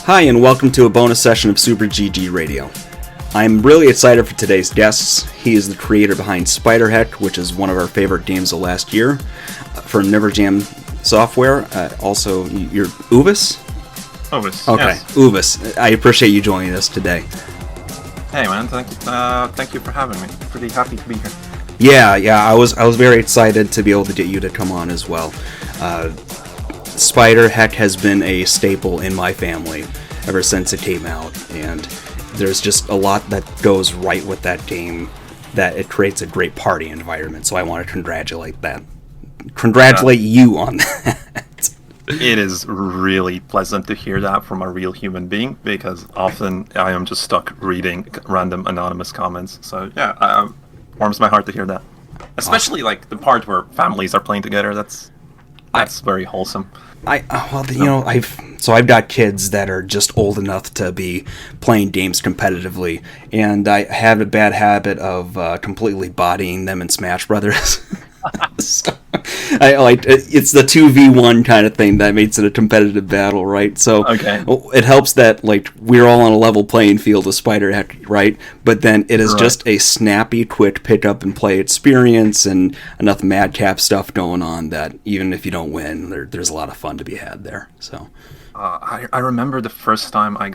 Hi, and welcome to a bonus session of Super GG Radio. I'm really excited for today's guests. He is the creator behind Spiderheck, which is one of our favorite games of last year, for Neverjam Software. Also, you're Uvis? Uvis, okay, yes. Uvis. I appreciate you joining us today. Hey man, thank you for having me. Pretty happy to be here. Yeah, I was very excited to be able to get you to come on as well. Spiderheck has been a staple in my family ever since it came out, and there's just a lot that goes right with that game, that it creates a great party environment, so I want to congratulate you on that. It is really pleasant to hear that from a real human being, because often I am just stuck reading random anonymous comments. So yeah, warms my heart to hear that. Especially like the part where families are playing together. That's very wholesome. I've got kids that are just old enough to be playing games competitively, and I have a bad habit of completely bodying them in Smash Brothers. So, it's the 2v1 kind of thing that makes it a competitive battle, right? So okay. It helps that we're all on a level playing field with Spiderheck, right? But then it is just a snappy, quick pick up and play experience, and enough madcap stuff going on that even if you don't win, there's a lot of fun to be had there. So. I remember the first time I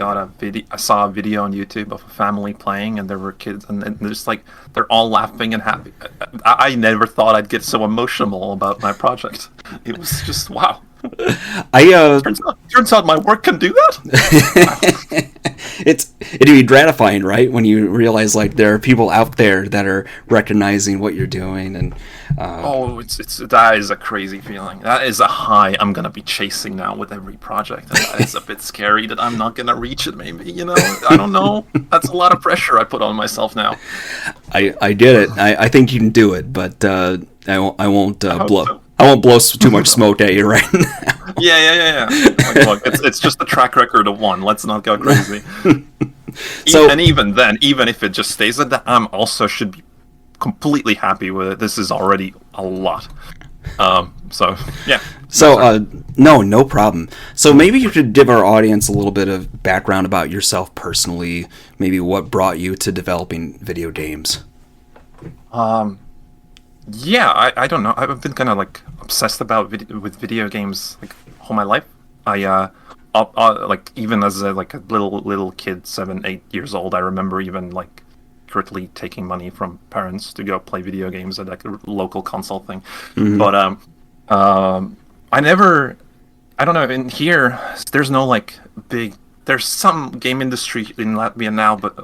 saw a video on YouTube of a family playing, and there were kids, and they're all laughing and happy. I never thought I'd get so emotional about my project. It was just wow. Turns out my work can do that. It'd be gratifying, right, when you realize there are people out there that are recognizing what you're doing, and that is a crazy feeling. That is a high I'm gonna be chasing now with every project. And it's a bit scary that I'm not gonna reach it. Maybe I don't know. That's a lot of pressure I put on myself now. I get it. I think you can do it, but I won't blow. So. I won't blow too much smoke at you right now. Yeah. Look, it's just a track record of one. Let's not go crazy. Even then, even if it just stays at that, I'm also should be completely happy with it. This is already a lot. So yeah. So no problem. So maybe you could give our audience a little bit of background about yourself personally. Maybe what brought you to developing video games. Yeah, I don't know. I've been kind of obsessed with video games all my life. I even as a little kid, 7, 8 years old, I remember even currently taking money from parents to go play video games at a local console thing. Mm-hmm. But I don't know. In here, there's no big. There's some game industry in Latvia now, but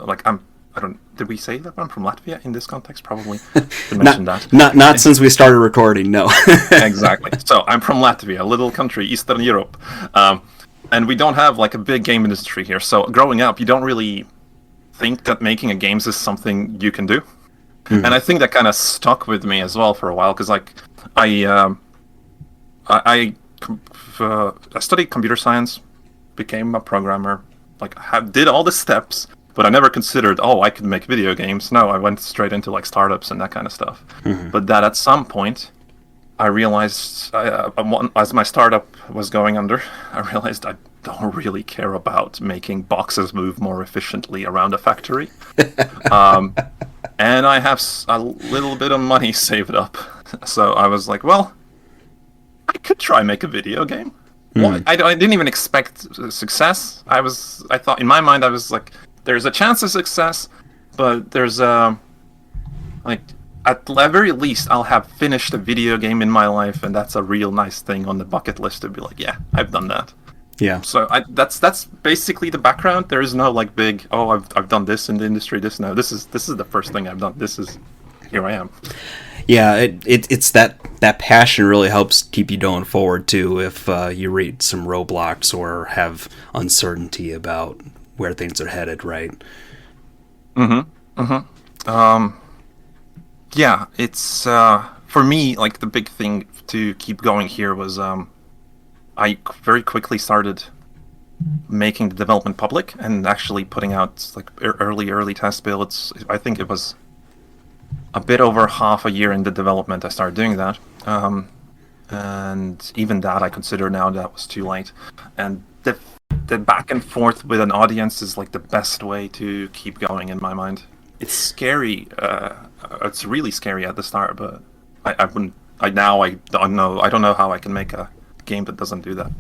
did we say that I'm from Latvia in this context? Probably to mention that. Not since we started recording, no. Exactly. So I'm from Latvia, a little country, Eastern Europe. And we don't have a big game industry here. So growing up, you don't really think that making a games is something you can do. Mm-hmm. And I think that kind of stuck with me as well for a while, because I studied computer science, became a programmer, did all the steps. But I never considered, I could make video games. No, I went straight into startups and that kind of stuff. Mm-hmm. But that at some point, I realized, as my startup was going under, I realized I don't really care about making boxes move more efficiently around a factory. And I have a little bit of money saved up. So I was like, well, I could try make a video game. Mm-hmm. Well, I didn't even expect success. I thought, in my mind, I was there's a chance of success, but there's at the very least, I'll have finished a video game in my life, and that's a real nice thing on the bucket list to be yeah, I've done that. Yeah. So that's basically the background. There is no big, I've done this in the industry. This is the first thing I've done. Here I am. Yeah, it's that passion really helps keep you going forward too. If you reach some roadblocks or have uncertainty about where things are headed, right? Yeah, it's for me the big thing to keep going here was I very quickly started making the development public and actually putting out early test builds. I think it was a bit over half a year in the development I started doing that, and even that I consider now that was too late. And the the back and forth with an audience is like the best way to keep going in my mind. It's scary. It's really scary at the start, but I wouldn't. I don't know. I don't know how I can make a game that doesn't do that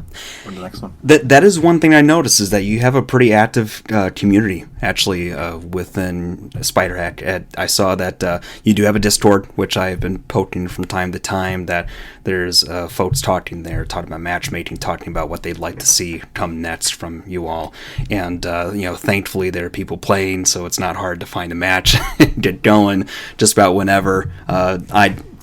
for the next one. That is one thing I noticed, is that you have a pretty active community actually within Spiderheck. I saw that you do have a Discord, which I've been poking from time to time. That there's folks talking there, talking about matchmaking, talking about what they'd like to see come next from you all. And thankfully there are people playing, so it's not hard to find a match, get going just about whenever.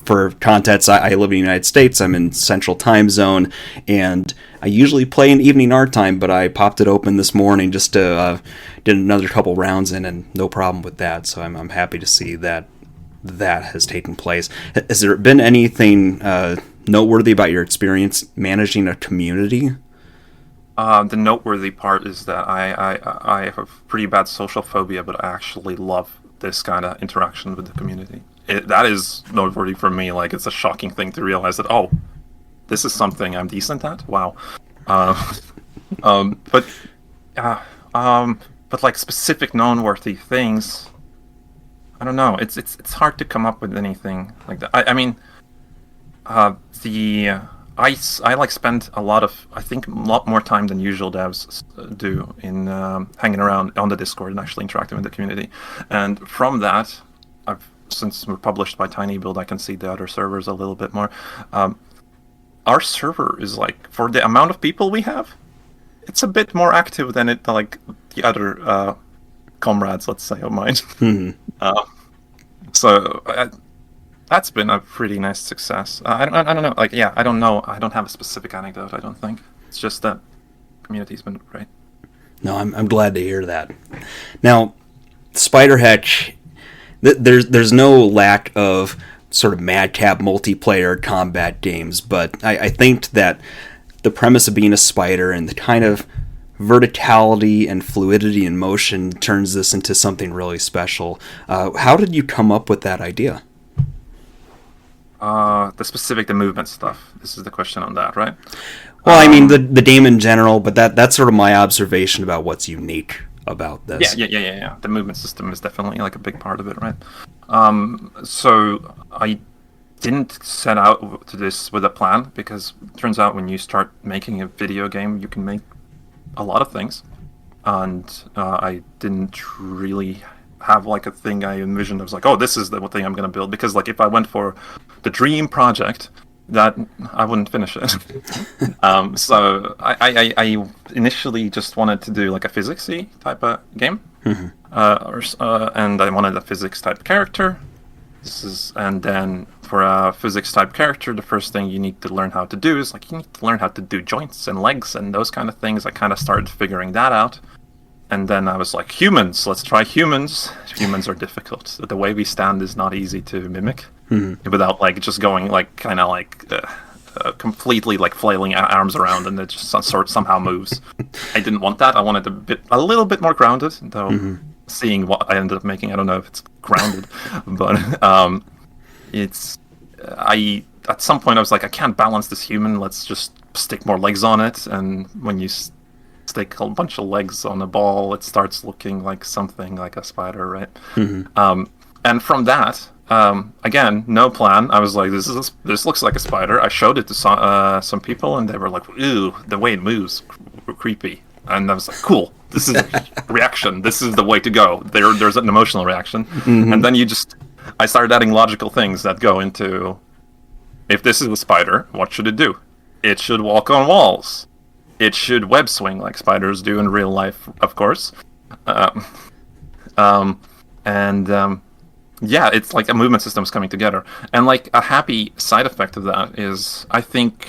For context, I live in the United States. I'm in Central Time Zone, and I usually play in evening our time, but I popped it open this morning just to did another couple rounds in, and no problem with that. So I'm happy to see that has taken place. Has there been anything noteworthy about your experience managing a community? The noteworthy part is that I have a pretty bad social phobia, but I actually love this kind of interaction with the community. That is noteworthy for me. Like, it's a shocking thing to realize that, oh, this is something I'm decent at. Wow. But like specific noteworthy things, I don't know. It's hard to come up with anything like that. I mean, I like spend a lot more time than usual devs do in hanging around on the Discord and actually interacting with the community. And from that, since we're published by Tiny Build, I can see the other servers a little bit more. Our server is like, for the amount of people we have, it's a bit more active than the other comrades, let's say, of mine. Mm-hmm. So that's been a pretty nice success. I don't know. Like, yeah, I don't know. I don't have a specific anecdote, I don't think. It's just that community's been great. No, I'm glad to hear that. Now, Spiderheck, there's no lack of sort of madcap multiplayer combat games, but I think that the premise of being a spider and the kind of verticality and fluidity in motion turns this into something really special. How did you come up with that idea? The movement stuff. This is the question on that, right? Well, I mean, the game in general, but that's sort of my observation about what's unique about this. Yeah. The movement system is definitely like a big part of it, right? So I didn't set out to this with a plan, because it turns out when you start making a video game, you can make a lot of things, and I didn't really have like a thing I envisioned. I was like, oh, this is the thing I'm going to build, because like if I went for the dream project, that I wouldn't finish it. So I initially just wanted to do like a physics-y type of game, mm-hmm. And I wanted a physics type character. And then for a physics type character, the first thing you need to learn how to do is like you need to learn how to do joints and legs and those kind of things. I kind of started figuring that out. And then I was like, humans, let's try humans. Humans are difficult. The way we stand is not easy to mimic, mm-hmm. without like just going like kind of like completely like flailing arms around and it just somehow moves. I didn't want that. I wanted a little bit more grounded, though. Mm-hmm. Seeing what I ended up making, I don't know if it's grounded, but at some point I was like, I can't balance this human. Let's just stick more legs on it. And when you stick a bunch of legs on a ball, it starts looking like something like a spider, right? Mm-hmm. And from that, again, no plan. I was like, this looks like a spider. I showed it to some people, and they were like, ew, the way it moves, creepy. And I was like, cool, this is a reaction. This is the way to go. There's an emotional reaction. Mm-hmm. And then I started adding logical things that go into, if this is a spider, what should it do? It should walk on walls. It should web swing like spiders do in real life, of course. Yeah, it's like a movement system is coming together. And like a happy side effect of that is, I think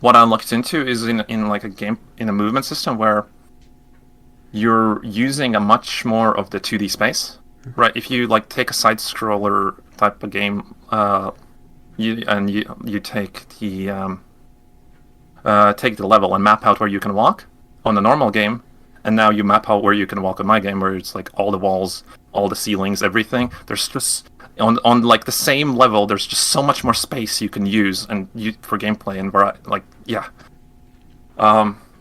what I looked into is in like a game, in a movement system where you're using a much more of the 2D space, right? If you like take a side scroller type of game, you take the level and map out where you can walk on the normal game, and now you map out where you can walk on my game, where it's like all the walls, all the ceilings, everything. There's just on like the same level, there's just so much more space you can use for gameplay and variety. Like, yeah.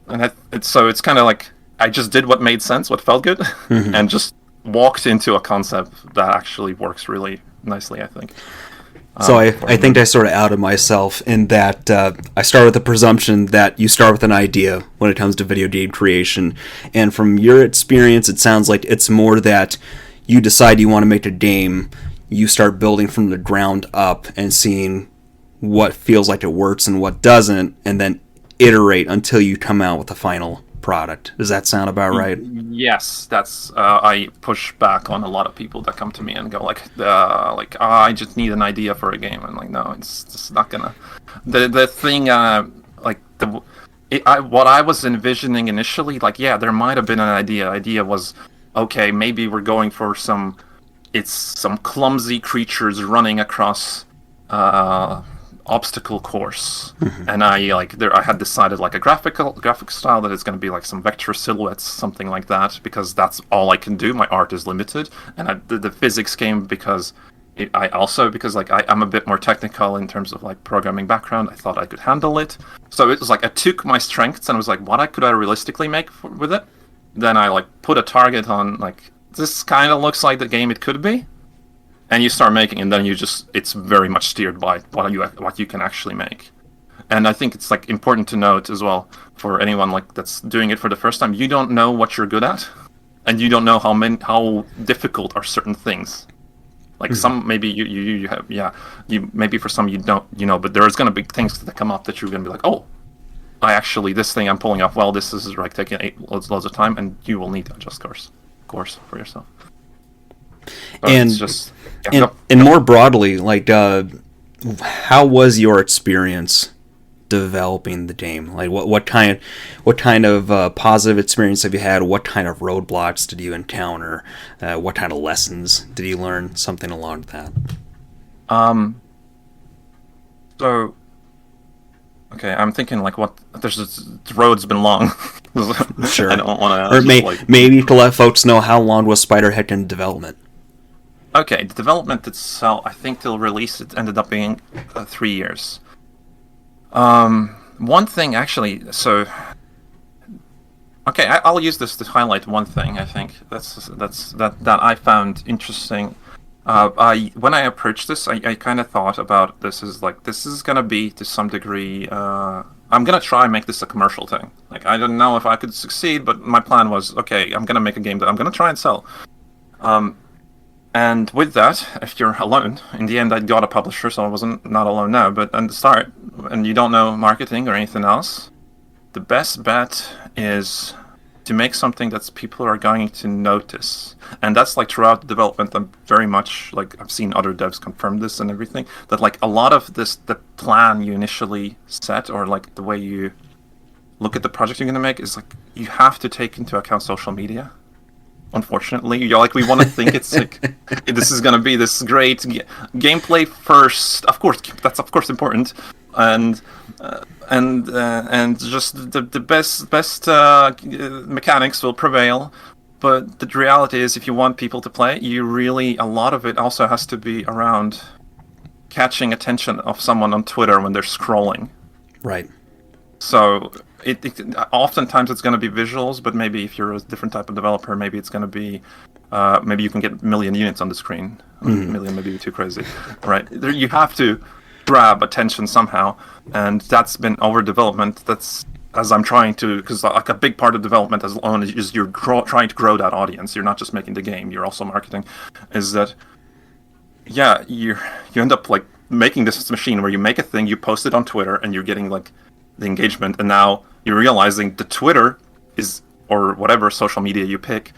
and it's kind of like I just did what made sense, what felt good, and just walked into a concept that actually works really nicely, I think. So I think I sort of outed myself in that I start with the presumption that you start with an idea when it comes to video game creation. And from your experience, it sounds like it's more that you decide you want to make a game, you start building from the ground up and seeing what feels like it works and what doesn't, and then iterate until you come out with a final product. Does that sound about right? Yes, that's I push back on a lot of people that come to me and go I just need an idea for a game. I'm like, no, it's just not gonna. The thing what I was envisioning initially, like, yeah, there might have been an idea. Idea was, okay, maybe we're going for some clumsy creatures running across obstacle course, and I had decided like a graphic style that is going to be like some vector silhouettes, something like that, because that's all I can do. My art is limited, and the physics came because I'm a bit more technical in terms of like programming background. I thought I could handle it, so it was like I took my strengths and was like, what could I realistically make with it? Then I like put a target on like, this kind of looks like the game it could be. And you start making, and then it's very much steered by what you can actually make. And I think it's like important to note as well for anyone like that's doing it for the first time, you don't know what you're good at, and you don't know how difficult are certain things. Like some maybe you have maybe for some you don't, but there's gonna be things that come up that you're gonna be like, oh, this thing I'm pulling off well, this is like taking loads of time, and you will need to adjust course for yourself. And more broadly, like, how was your experience developing the game? Like, what kind of positive experience have you had? What kind of roadblocks did you encounter? What kind of lessons did you learn? Something along that. So, okay, I'm thinking like the road's been long. Sure. I don't want to. Or maybe to let folks know, how long was Spiderheck in development? Okay, the development itself, I think till release, it ended up being 3 years. One thing actually, so okay, I'll use this to highlight one thing. I think that I found interesting. When I approached this, I kind of thought about this is gonna be to some degree. I'm gonna try and make this a commercial thing. Like, I don't know if I could succeed, but my plan was, okay, I'm gonna make a game that I'm gonna try and sell. And with that, if you're alone, in the end I got a publisher, so I wasn't not alone now, but at the start, and you don't know marketing or anything else, the best bet is to make something that people are going to notice. And that's like throughout the development, I'm very much like, I've seen other devs confirm this and everything, that like a lot of this, the plan you initially set, or like the way you look at the project you're going to make, is like, you have to take into account social media. Unfortunately, we want to think it's like this is going to be this great gameplay first. Of course, that's important, and just the best mechanics will prevail. But the reality is, if you want people to play, a lot of it also has to be around catching attention of someone on Twitter when they're scrolling. Right. So oftentimes it's going to be visuals, but maybe if you're a different type of developer, maybe it's going to be maybe you can get 1 million units on the screen. 1 million maybe too crazy, right? You have to grab attention somehow, and that's been over development. That's as I'm trying to, because like a big part of development as alone is you're trying to grow that audience. You're not just making the game; you're also marketing. Is that you end up like making this machine where you make a thing, you post it on Twitter, and you're getting like the engagement, and now you're realizing the Twitter is, or whatever social media you pick,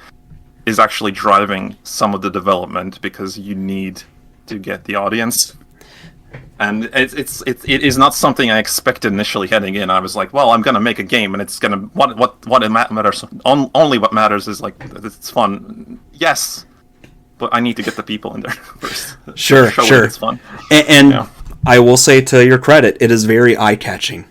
is actually driving some of the development because you need to get the audience. And it is not something I expected initially heading in. I was like, well, I'm gonna make a game, and it's gonna what matters. Only what matters is like it's fun. Yes, but I need to get the people in there first. Sure. It's fun. And I will say, to your credit, it is very eye-catching.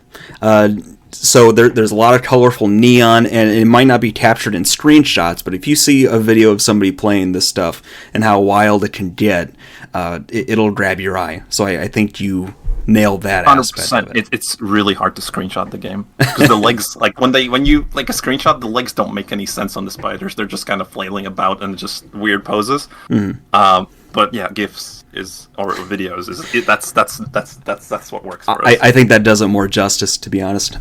So there's a lot of colorful neon, and it might not be captured in screenshots, but if you see a video of somebody playing this stuff and how wild it can get, it'll grab your eye. So I think you nailed that aspect of 100%. it. It's really hard to screenshot the game because the legs, like when you like a screenshot, the legs don't make any sense on the spiders. They're just kind of flailing about and just weird poses. But yeah, GIFs or videos that's what works for us. I think that does it more justice, to be honest.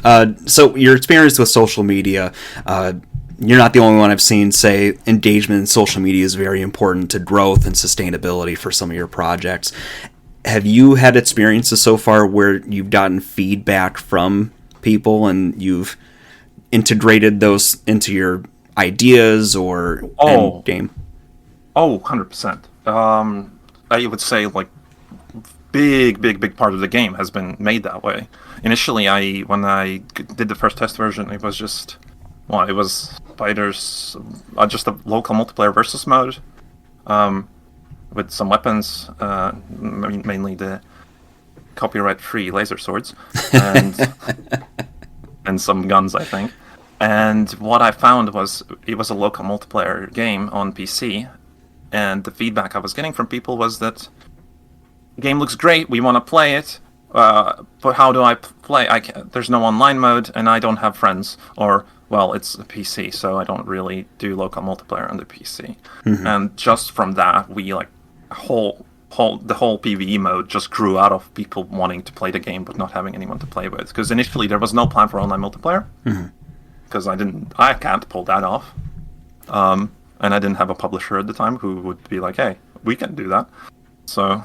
So your experience with social media, you're not the only one I've seen say engagement in social media is very important to growth and sustainability for some of your projects. Have you had experiences so far where you've gotten feedback from people and you've integrated those into your ideas or end game? 100%. I would say like big part of the game has been made that way. Initially, when I did the first test version, it was just it was spiders, just a local multiplayer versus mode, with some weapons, mainly the copyright-free laser swords, and and some guns, I think. And what I found was it was a local multiplayer game on PC, and the feedback I was getting from people was that the game looks great, we want to play it, but how do I play? There's no online mode, and I don't have friends, or well, it's a PC, so I don't really do local multiplayer on the PC. And just from that, we the whole PvE mode just grew out of people wanting to play the game but not having anyone to play with. Because initially there was no plan for online multiplayer, because I can't pull that off, and I didn't have a publisher at the time who would be like, hey, we can do that. So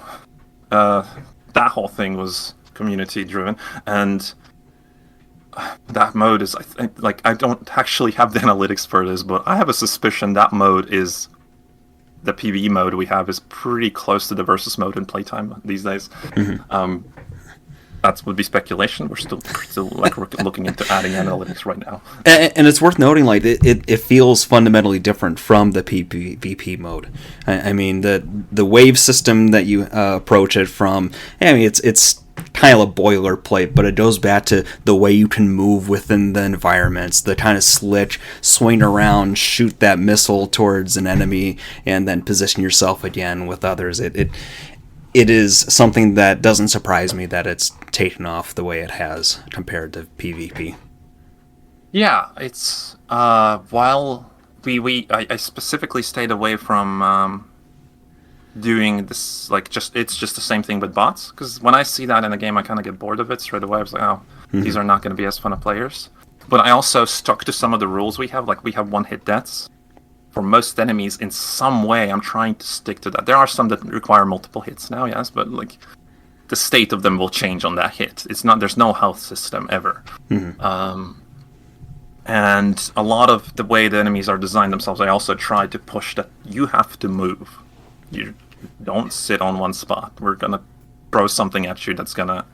that whole thing was community driven, and that mode is, I think, I don't actually have the analytics for this, but I have a suspicion that mode is the PvE mode we have is pretty close to the versus mode in playtime these days. That would be speculation. We're still looking into adding analytics right now. And it's worth noting, it feels fundamentally different from the PvP mode. I mean, the wave system that you approach it from, it's kind of a boilerplate, but it goes back to the way you can move within the environments, the kind of swing around, shoot that missile towards an enemy, and then position yourself again with others. It is something that doesn't surprise me that it's taken off the way it has compared to PvP. Yeah, it's while I specifically stayed away from doing this, it's just the same thing with bots, because when I see that in a game I kind of get bored of it straight away. I was like, these are not going to be as fun of players. But I also stuck to some of the rules we have, we have one-hit deaths for most enemies. In some way I'm trying to stick to that. There are some that require multiple hits now, yes, but the state of them will change on that hit. There's no health system ever. And a lot of the way the enemies are designed themselves, I also try to push that you have to move. You don't sit on one spot. We're gonna throw something at you that's gonna,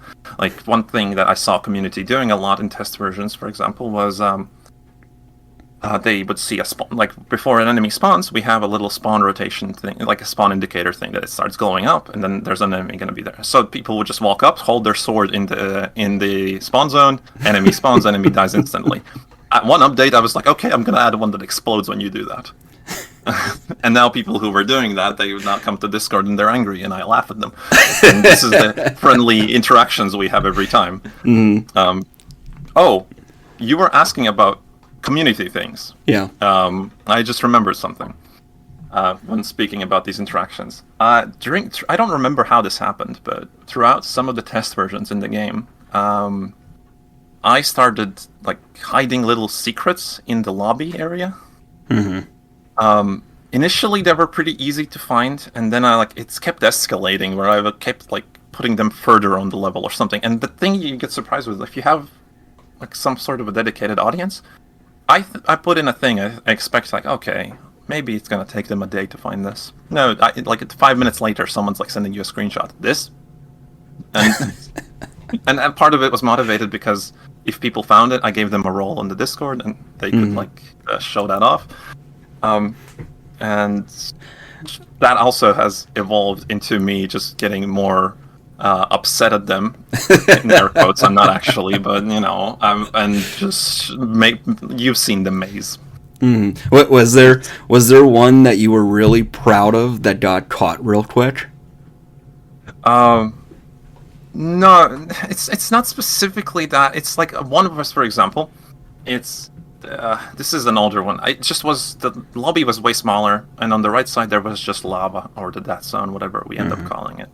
one thing that I saw community doing a lot in test versions, for example, was they would see a spawn, before an enemy spawns, we have a little spawn rotation thing, like a spawn indicator thing, that it starts glowing up, and then there's an enemy gonna be there. So people would just walk up, hold their sword in the spawn zone, enemy spawns, enemy dies instantly. At one update, I was like, okay, I'm gonna add one that explodes when you do that. And now people who were doing that, they would now come to Discord and they're angry, and I laugh at them. And this is the friendly interactions we have every time. You were asking about community things. Yeah. I just remembered something when speaking about these interactions. I don't remember how this happened, but throughout some of the test versions in the game, I started hiding little secrets in the lobby area. Initially they were pretty easy to find, and then it's kept escalating where I kept putting them further on the level or something. And the thing you get surprised with, if you have some sort of a dedicated audience, I put in a thing. I expect okay, maybe it's gonna take them a day to find this. No, 5 minutes later, someone's sending you a screenshot. This, and part of it was motivated because if people found it, I gave them a role in the Discord, and they could show that off. And that also has evolved into me just getting more upset at them. In air quotes, I'm not actually, but and just you've seen the maze. What was there one that you were really proud of that got caught real quick? No, it's not specifically that. It's like one of us, for example. It's this is an older one. It just was the lobby was way smaller, and on the right side there was just lava or the death zone, whatever we end up calling it.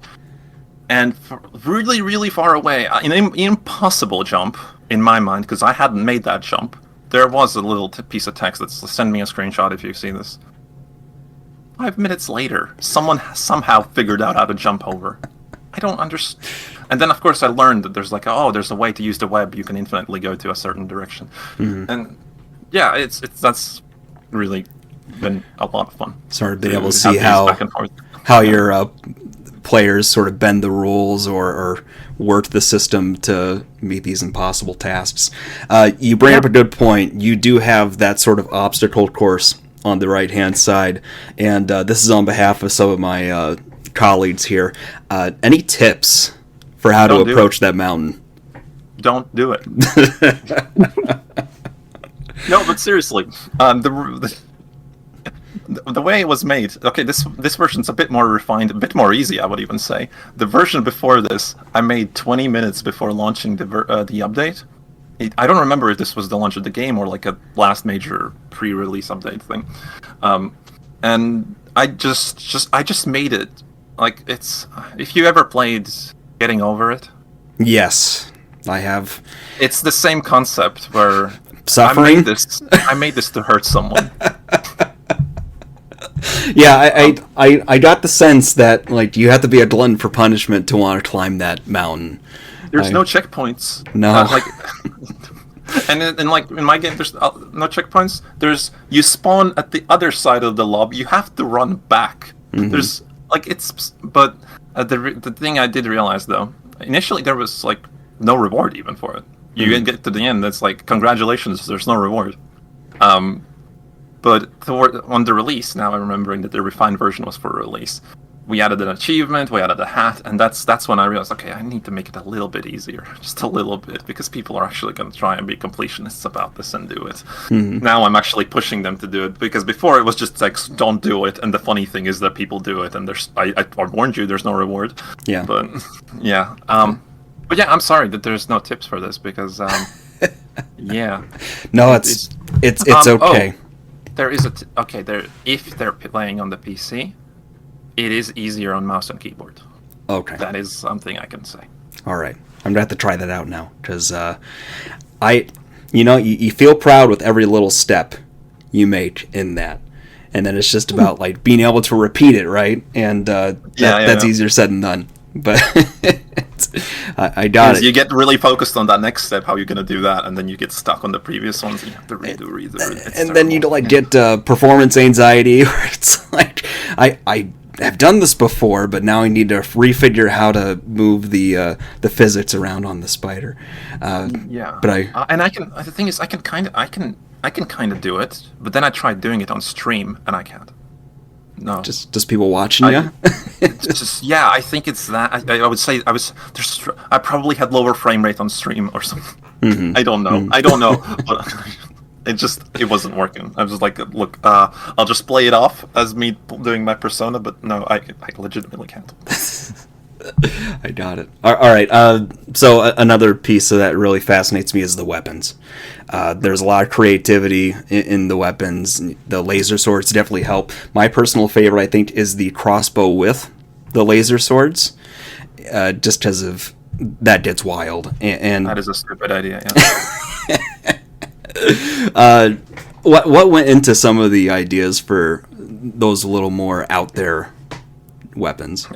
And really, really far away, an impossible jump in my mind because I hadn't made that jump. There was a little piece of text that send me a screenshot if you see this. 5 minutes later, someone somehow figured out how to jump over. I don't understand. And then, of course, I learned that there's like, there's a way to use the web. You can infinitely go to a certain direction. And yeah, that's really been a lot of fun. Sort of being able to see how your players sort of bend the rules or work the system to meet these impossible tasks. You bring up a good point. You do have that sort of obstacle course on the right-hand side, and this is on behalf of some of my colleagues here. Any tips for how to approach that mountain? Don't do it. No, but seriously, the way it was made. Okay, this version's a bit more refined, a bit more easy, I would even say. The version before this, I made 20 minutes before launching the update. I don't remember if this was the launch of the game or like a last major pre-release update thing. And I just made it like it's. If you ever played Getting Over It, yes, I have. It's the same concept where suffering. I made this to hurt someone. Yeah, I got the sense that like you have to be a glutton for punishment to want to climb that mountain. There's no checkpoints. No. And like in my game, there's no checkpoints. You spawn at the other side of the lobby. You have to run back. There's like the thing I did realize though, initially there was like no reward even for it. You get to the end, it's like congratulations, there's no reward. But on the release, now I'm remembering that the refined version was for release. We added an achievement, we added a hat, and that's when I realized, okay, I need to make it a little bit easier, just a little bit, because people are actually going to try and be completionists about this and do it. Now I'm actually pushing them to do it, because before it was just like, don't do it, and the funny thing is that people do it, and I warned you, there's no reward. Yeah. But, yeah. But yeah, I'm sorry that there's no tips for this, because, yeah. No, it's okay. There is if they're playing on the PC, it is easier on mouse and keyboard. Okay. That is something I can say. All right. I'm going to have to try that out now, because you feel proud with every little step you make in that. And then it's just about like being able to repeat it, right? And that's easier said than done. But I got it. You get really focused on that next step, how you're going to do that, and then you get stuck on the previous ones, and you have to redo. And then you get performance anxiety, where it's like, I have done this before, but now I need to refigure how to move the physics around on the spider. But I can. The thing is, I can kind of do it, but then I tried doing it on stream, and I can't. No. Just people watching you? I think it's that. I would say I probably had lower frame rate on stream or something. I don't know. But it wasn't working. I was just like, look, I'll just play it off as me doing my persona, but no, I legitimately can't. I got it. All right. So another piece of that really fascinates me is the weapons. There's a lot of creativity in the weapons. The laser swords definitely help. My personal favorite, I think, is the crossbow with the laser swords, just because of that gets wild. And that is a stupid idea. Yeah. What went into some of the ideas for those little more out there weapons?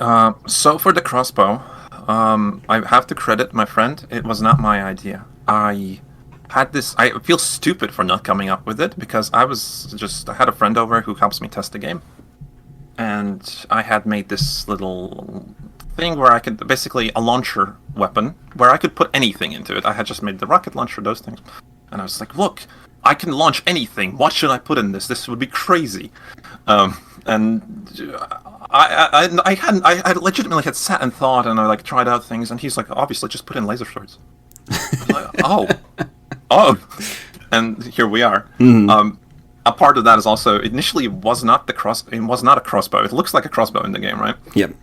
So for the crossbow, I have to credit my friend. It was not my idea. I feel stupid for not coming up with it, because I had a friend over who helps me test the game, and I had made this little thing where I could basically a launcher weapon where I could put anything into it. I had just made the rocket launcher, those things, and I was like, look, I can launch anything. What should I put in this? This would be crazy. And I legitimately had sat and thought, and I tried out things, and he's like, obviously just put in laser swords. Like, oh, and here we are. a part of that is also initially it was not a crossbow. It looks like a crossbow in the game, right? Yep.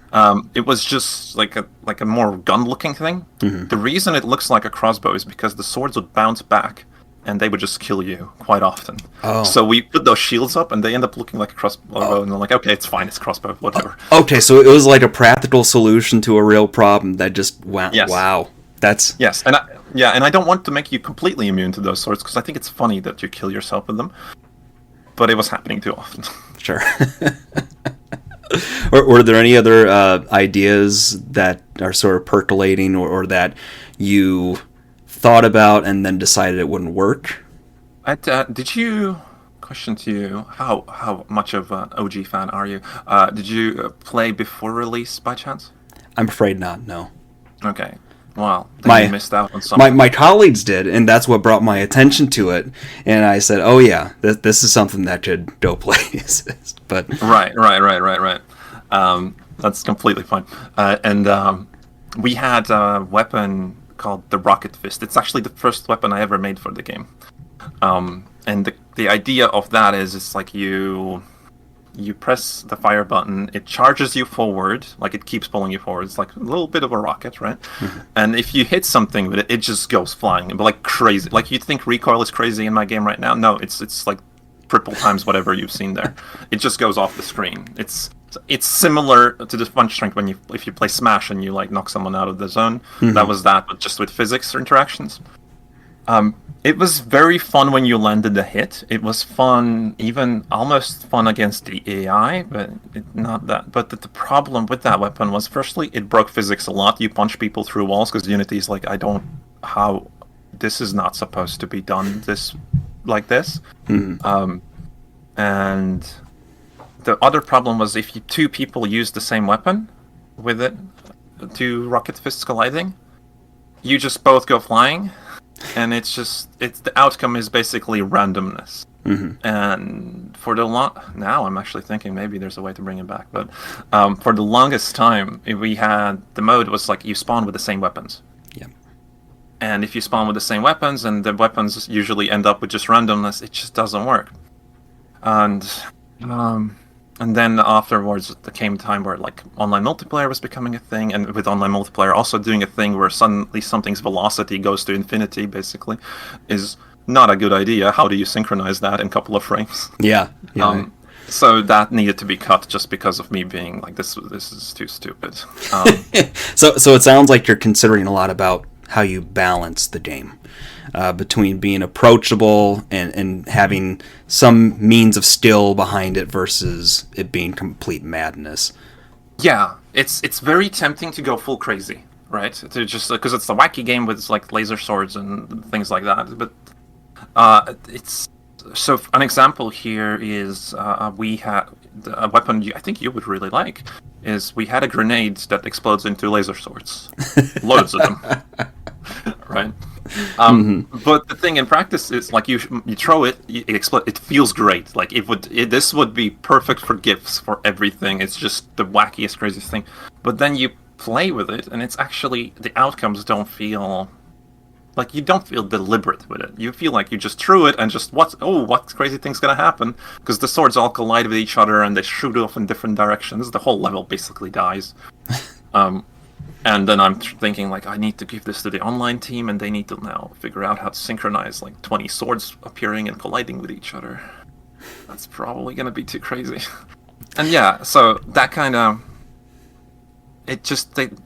It was just like a more gun-looking thing. Mm-hmm. The reason it looks like a crossbow is because the swords would bounce back, and they would just kill you quite often. Oh. So we put those shields up, and they end up looking like a crossbow, and they're like, okay, it's fine, it's crossbow, whatever. Okay, so it was like a practical solution to a real problem that just went. Yes. Wow. That's Yes, and I don't want to make you completely immune to those swords because I think it's funny that you kill yourself with them, but it was happening too often. sure. Were there any other ideas that are sort of percolating, or that you thought about and then decided it wouldn't work? Did you? Question to you: How much of an OG fan are you? Did you play before release by chance? I'm afraid not. No. Okay. Well, then you missed out on something. My colleagues did, and that's what brought my attention to it. And I said, "Oh yeah, this is something that could go places." But right. That's completely fine. We had a weapon called the Rocket Fist. It's actually the first weapon I ever made for the game. And the idea of that is it's like you press the fire button, it charges you forward, like it keeps pulling you forward. It's like a little bit of a rocket, right? Mm-hmm. And if you hit something with it, it just goes flying, but like crazy. Like you'd think recoil is crazy in my game right now. No, it's like triple times whatever you've seen there. It just goes off the screen. It's similar to the punch strength if you play Smash and you like knock someone out of the zone. Mm-hmm. That was that, but just with physics interactions. It was very fun when you landed the hit. It was fun, even almost fun against the AI, but not that. But the problem with that weapon was, firstly, it broke physics a lot. You punch people through walls because Unity's like, this is not supposed to be done like this. Mm-hmm. And the other problem was if two people use the same weapon with it, two rocket fists colliding, you just both go flying. And the outcome is basically randomness. Mm-hmm. And for now I'm actually thinking maybe there's a way to bring it back. But for the longest time, the mode was like you spawn with the same weapons. Yeah. And if you spawn with the same weapons, and the weapons usually end up with just randomness, it just doesn't work. And then afterwards, there came a time where like online multiplayer was becoming a thing, and with online multiplayer also doing a thing where suddenly something's velocity goes to infinity, basically, is not a good idea. How do you synchronize that in a couple of frames? Yeah. So that needed to be cut just because of me being like, this is too stupid. So it sounds like you're considering a lot about how you balance the game. Between being approachable and having some means of skill behind it versus it being complete madness. Yeah, it's very tempting to go full crazy, right? To just because it's a wacky game with like laser swords and things like that. But so an example here is we had a weapon I think you would really like. Is we had a grenade that explodes into laser swords, loads of them, right? But the thing in practice is like you throw it, it explodes. It feels great. Like this would be perfect for GIFs, for everything. It's just the wackiest, craziest thing. But then you play with it, and it's actually the outcomes don't feel like you don't feel deliberate with it. You feel like you just threw it and just what crazy thing's gonna happen? Because the swords all collide with each other and they shoot off in different directions. The whole level basically dies. And then I'm thinking like I need to give this to the online team, and they need to now figure out how to synchronize like 20 swords appearing and colliding with each other. That's probably gonna be too crazy. And yeah, so that kind of.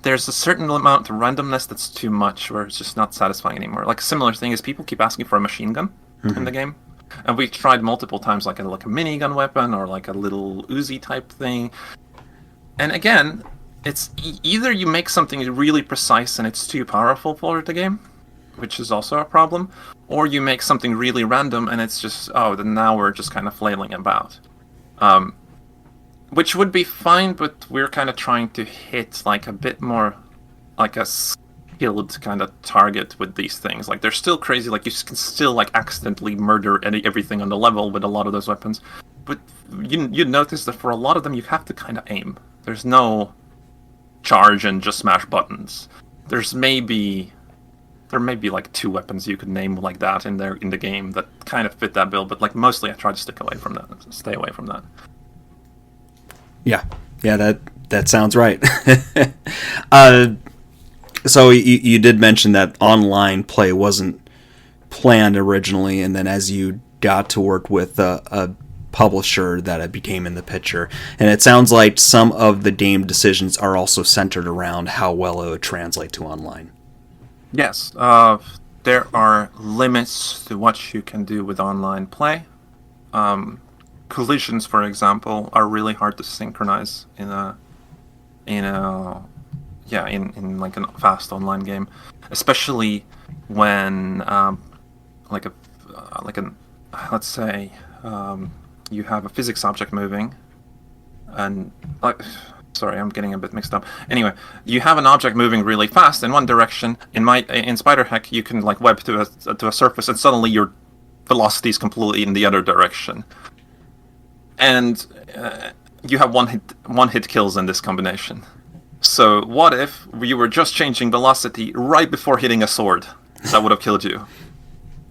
There's a certain amount of randomness that's too much, where it's just not satisfying anymore. Like a similar thing is people keep asking for a machine gun in the game, and we tried multiple times like a minigun weapon or like a little Uzi type thing. And again, it's either you make something really precise and it's too powerful for the game, which is also a problem, or you make something really random and it's just then now we're just kind of flailing about. Which would be fine, but we're kind of trying to hit like a bit more like a skilled kind of target with these things. Like they're still crazy, like you can still like accidentally murder everything on the level with a lot of those weapons. But you'd notice that for a lot of them you have to kind of aim. There's no charge and just smash buttons. There's maybe there may be like 2 weapons you could name like that in the game that kind of fit that bill, but like mostly I try to stay away from that. Yeah, that sounds right. So you did mention that online play wasn't planned originally, and then as you got to work with a publisher, that it became in the picture. And it sounds like some of the game decisions are also centered around how well it would translate to online. Yes, there are limits to what you can do with online play. Collisions, for example, are really hard to synchronize in like a fast online game, especially when let's say you have a physics object moving, and sorry, I'm getting a bit mixed up. Anyway, you have an object moving really fast in one direction. In Spiderheck, you can like web to a surface, and suddenly your velocity is completely in the other direction. And you have one hit kills in this combination. So what if you were just changing velocity right before hitting a sword? That would have killed you.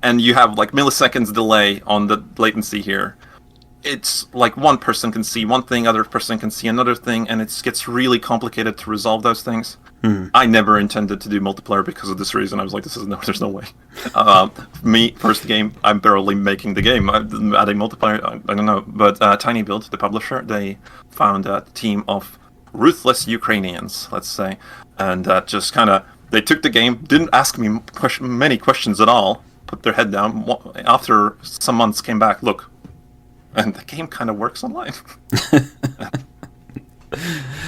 And you have like milliseconds delay on the latency here. It's like one person can see one thing, other person can see another thing, and it gets really complicated to resolve those things. I never intended to do multiplayer because of this reason. I was like, there's no way. Me, first game, I'm barely making the game. Adding multiplayer, I don't know. But Tiny Build, the publisher, they found a team of ruthless Ukrainians, let's say, and just kind of, they took the game, didn't ask me many questions at all, put their head down. After some months, came back, look, and the game kind of works online.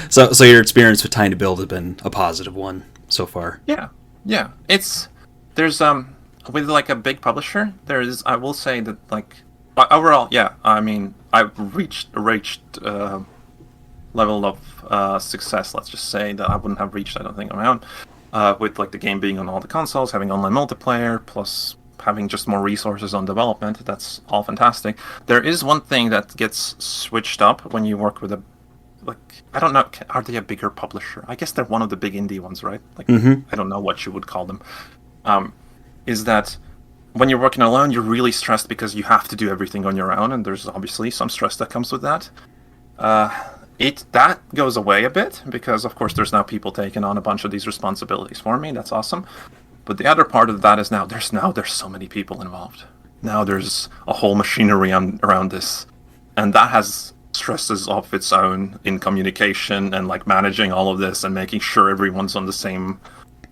So your experience with Tiny Build has been a positive one so far. Yeah. There's with like a big publisher, I will say that like overall, yeah. I mean, I've reached level of success. Let's just say that I wouldn't have reached, I don't think, on my own. With like the game being on all the consoles, having online multiplayer, plus having just more resources on development, that's all fantastic. There is one thing that gets switched up when you work with a, like, I don't know, are they a bigger publisher? I guess they're one of the big indie ones, right? Like, I don't know what you would call them. Is that when you're working alone, you're really stressed because you have to do everything on your own, and there's obviously some stress that comes with that. That goes away a bit because, of course, there's now people taking on a bunch of these responsibilities for me. That's awesome. But the other part of that is there's so many people involved. Now there's a whole machinery around this, and that has stresses of its own in communication and like managing all of this and making sure everyone's on the same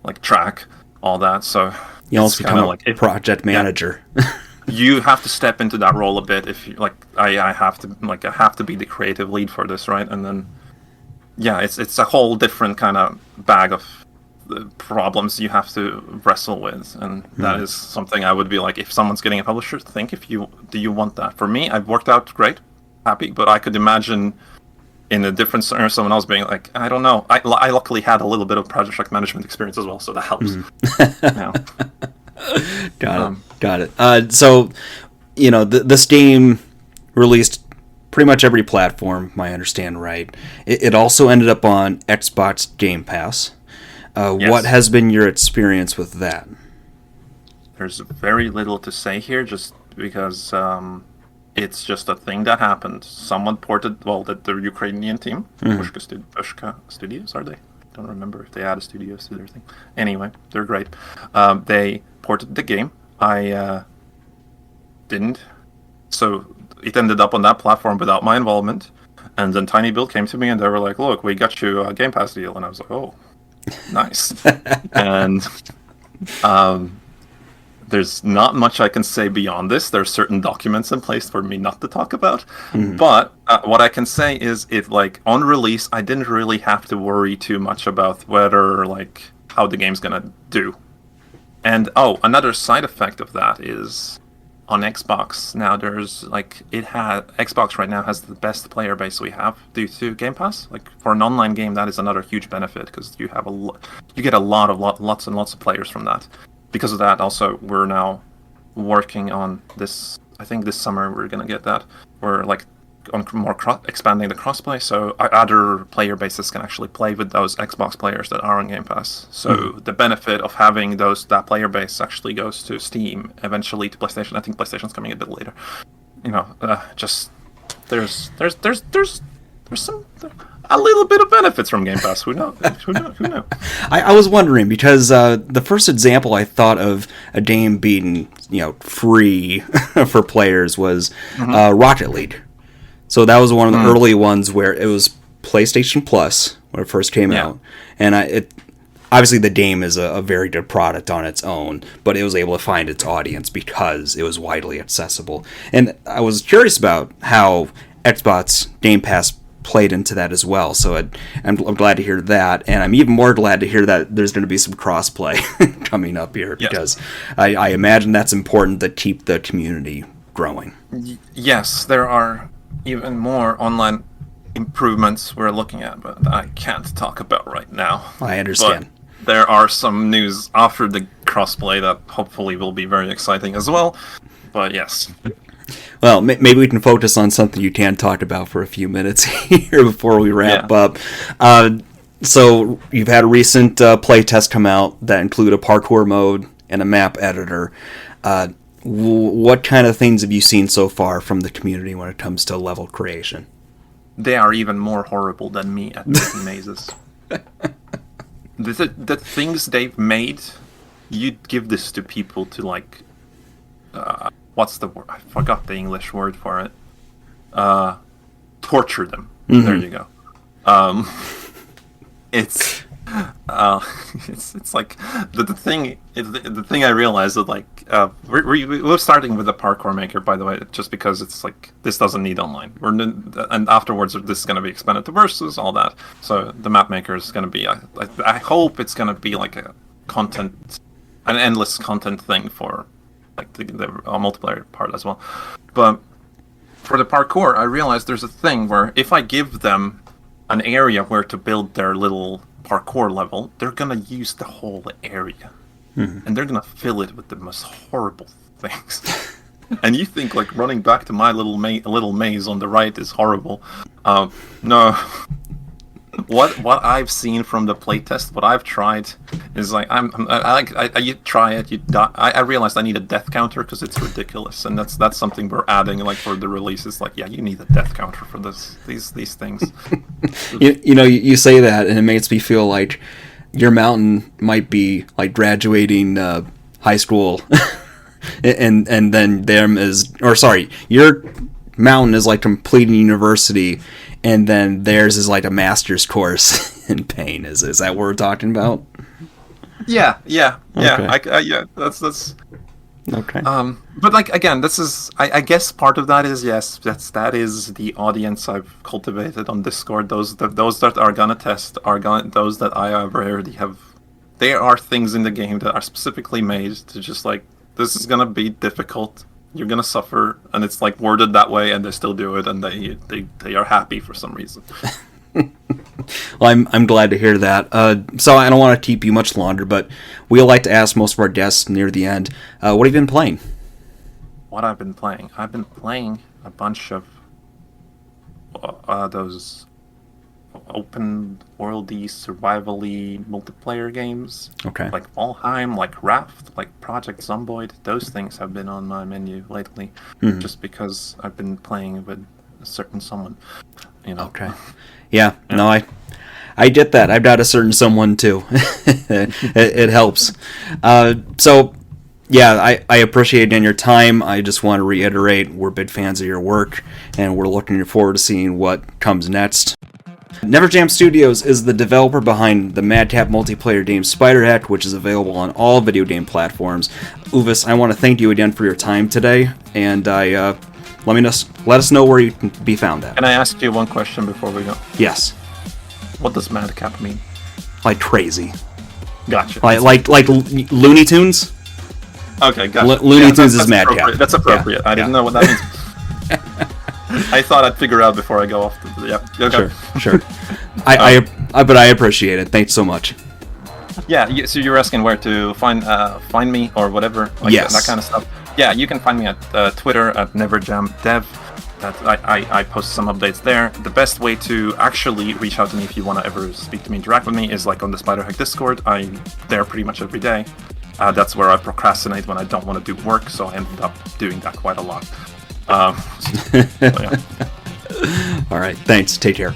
like track, all that. So you also become like a project manager. Yeah. You have to step into that role a bit if you like. I have to be the creative lead for this, right? And then it's a whole different kind of bag of problems you have to wrestle with, and that is something I would be like, if someone's getting a publisher, think do you want that? For me, I've worked out great, happy, but I could imagine in a different scenario someone else being like, I don't know. I luckily had a little bit of project management experience as well, so that helps. Got it. So, this game released pretty much every platform, I understand, right? It also ended up on Xbox Game Pass. Yes. What has been your experience with that? There's very little to say here, just because it's just a thing that happened. Someone ported, the Ukrainian team, Pushka Studios, are they? I don't remember if they added studios to their thing. Anyway, they're great. They ported the game. I didn't. So it ended up on that platform without my involvement. And then Tiny Build came to me and they were like, look, we got you a Game Pass deal. And I was like, oh, nice. And there's not much I can say beyond this. There are certain documents in place for me not to talk about. But what I can say is, on release, I didn't really have to worry too much about how the game's gonna do. And another side effect of that is on Xbox now. Xbox right now has the best player base we have due to Game Pass. Like, for an online game, that is another huge benefit because you get lots and lots of players from that. Because of that, also, we're now working on this. I think this summer we're gonna get that. Where on more expanding the crossplay, so other player bases can actually play with those Xbox players that are on Game Pass. So the benefit of having that player base actually goes to Steam, eventually to PlayStation. I think PlayStation's coming a bit later. Just there's some a little bit of benefits from Game Pass. Who knows? Who knows? I was wondering because the first example I thought of a game being free for players was Rocket League. So that was one of the early ones where it was PlayStation Plus when it first came out, and obviously the game is a very good product on its own, but it was able to find its audience because it was widely accessible. And I was curious about how Xbox Game Pass played into that as well, so I'm glad to hear that, and I'm even more glad to hear that there's going to be some crossplay coming up here, because I imagine that's important to keep the community growing. Yes, there are even more online improvements we're looking at, but I can't talk about right now. I understand. But there are some news after the crossplay that hopefully will be very exciting as well, but yes. Well, maybe we can focus on something you can talk about for a few minutes here before we wrap up. So you've had a recent playtest come out that include a parkour mode and a map editor. What kind of things have you seen so far from the community when it comes to level creation? They are even more horrible than me at making mazes. The things they've made, you'd give this to people to like... what's the word? I forgot the English word for it. Torture them. Mm-hmm. There you go. It's like the thing I realized that like we're starting with the parkour maker, by the way, just because it's like this doesn't need online. And afterwards this is going to be expanded to versus all that. So the map maker is going to be. I hope it's going to be like an endless content thing for. Like the multiplayer part as well. But for the parkour, I realized there's a thing where if I give them an area where to build their little parkour level, they're gonna use the whole area. And they're gonna fill it with the most horrible things. And you think like running back to my little maze on the right is horrible. No. What I've seen from the playtest, what I've tried, is like you try it, you die. I realized I need a death counter because it's ridiculous, and that's something we're adding like for the release. It's like you need a death counter for these things. you say that, and it makes me feel like your mountain might be like graduating high school, and then your mountain is like completing university. And then theirs is like a master's course in pain. Is that what we're talking about? Yeah. Okay. That's okay. But like again, this is I guess part of that is that is the audience I've cultivated on Discord. Those that are gonna test those that I already have. There are things in the game that are specifically made to just like this is gonna be difficult. You're gonna suffer, and it's like worded that way, and they still do it, and they are happy for some reason. Well, I'm glad to hear that. So I don't want to keep you much longer, but we like to ask most of our guests near the end, what have you been playing? What I've been playing? I've been playing a bunch of those open worldy survival-y multiplayer games. Okay. Like Valheim, like Raft, like Project Zomboid. Those things have been on my menu lately, just because I've been playing with a certain someone. Okay. Yeah. No, I get that. I've got a certain someone too. it helps. So yeah, I appreciate your time. I just want to reiterate, we're big fans of your work, and we're looking forward to seeing what comes next. Neverjam Studios is the developer behind the madcap multiplayer game Spiderheck, which is available on all video game platforms. Uvis, I want to thank you again for your time today, and let us know where you can be found at. Can I ask you one question before we go? Yes. What does madcap mean? Like crazy. Gotcha. Like Looney Tunes? Okay, gotcha. Looney Tunes is madcap. That's appropriate. I didn't know what that means. I thought I'd figure out before I go off. Okay. Sure. But I appreciate it. Thanks so much. Yeah. So you're asking where to find me or whatever, like yes. That kind of stuff. Yeah, you can find me at Twitter at NeverjamDev. I post some updates there. The best way to actually reach out to me if you want to ever speak to me, interact with me, is like on the Spiderheck Discord. I'm there pretty much every day. That's where I procrastinate when I don't want to do work, so I ended up doing that quite a lot. Yeah. All right, thanks. Take care.